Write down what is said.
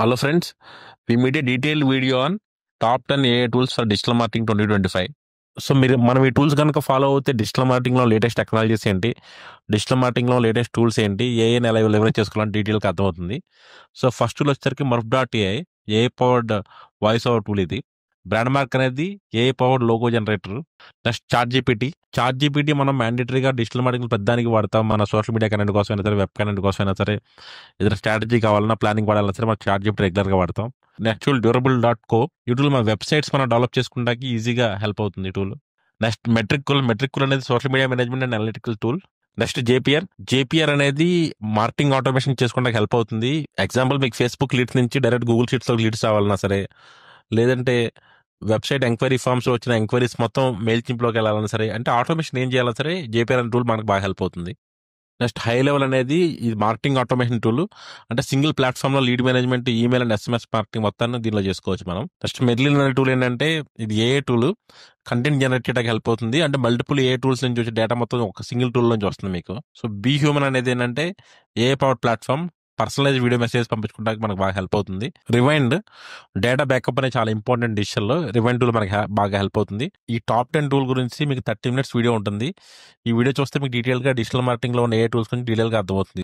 Hello friends, we made a detailed video on top 10 AI tools for digital marketing 2025. So మనం ఈ tools కనుక follow అవుతే digital మార్కెటింగ్లో latest technologies ఏంటి, digital మార్కెటింగ్లో latest tools ఏంటి, ఏఐని ఎలా లెవరేజ్ చేసుకోవాలని డీటెయిల్గా అర్థమవుతుంది. సో ఫస్ట్ టూల్ వచ్చేసరికి Murf.ai AI powered voice over tool. ఇది బ్రాండ్ మార్క్ అనేది AI powered logo generator. Next chat GPT మనం మ్యాండేటరీగా డిజిటల్ మార్కెటింగ్ పెద్దానికి వాడతాం. మన సోషల్ మీడియా కనెక్ట్ కోసం అయినా సరే, వెబ్ కనెక్ట్ కోసం అయినా సరే, ఏదైనా స్ట్రాటజీ కావాలన్నా, ప్లానింగ్ వాడాలన్నా సరే మనం చాట్ జీపీటీ రెగ్యులర్గా వాడతాం. Next tool Durable co. ఈ టూల్ మన వెబ్సైట్స్ మనం డెవలప్ చేసుకుంటానికి ఈజీగా హెల్ప్ అవుతుంది ఈ టూల్. నెక్స్ట్ మెట్రిక్ అనేది social media management and analytical tool. Next JPR అనేది మార్కెటింగ్ ఆటోమేషన్ చేసుకోవడానికి హెల్ప్ అవుతుంది. ఎగ్జాంపుల్, మీకు ఫేస్బుక్ లీడ్స్ నుంచి డైరెక్ట్ గూగుల్ షీట్స్లో లీడ్స్ రావాలన్నా సరే, లేదంటే వెబ్సైట్ ఎంక్వైరీ ఫామ్స్లో వచ్చిన ఎంక్వైరీస్ మొత్తం మెయిల్ చింప్లోకి వెళ్ళాలన్నా సరే, అంటే ఆటోమేషన్ ఏం చేయాలన్నా సరే జేపీఆర్ అనే టూల్ మనకు బాగా హెల్ప్ అవుతుంది. నెక్స్ట్ హై లెవెల్ అనేది ఇది మార్కెటింగ్ ఆటోమేషన్ టూల్. అంటే సింగిల్ ప్లాట్ఫామ్లో lead management, email and SMS marketing మొత్తాన్ని దీనిలో చేసుకోవచ్చు మనం. నెక్స్ట్ మెర్లిన్ అనే టూల్ ఏంటంటే ఇది ఏఏ టూల్, కంటెంట్ జనరేట్ చేయడానికి హెల్ప్ అవుతుంది. అంటే మల్టిపుల్ ఏ టూల్స్ నుంచి వచ్చే డేటా మొత్తం ఒక సింగిల్ టూల్ నుంచి వస్తుంది మీకు. సో బీ హ్యూమన్ అనేది ఏంటంటే AI power platform, personalize video message పంపించుకోవడానికి మనకు బాగా హెల్ప్ అవుతుంది. రివైండ్ డేటా బ్యాకప్ అనేది చాలా ఇంపార్టెంట్ డిజిటల్లో. రివైండ్ టూల్ మనకి బాగా హెల్ప్ అవుతుంది. ఈ టాప్ 10 టూల్ గురించి మీకు 30 minutes వీడియో ఉంటుంది. ఈ వీడియో చూస్తే మీకు డీటెయిల్గా డిజిటల్ మార్కెటింగ్లో ఉన్న ఏ టూల్స్ గురించి డీటెయిల్గా అర్థమవుతుంది.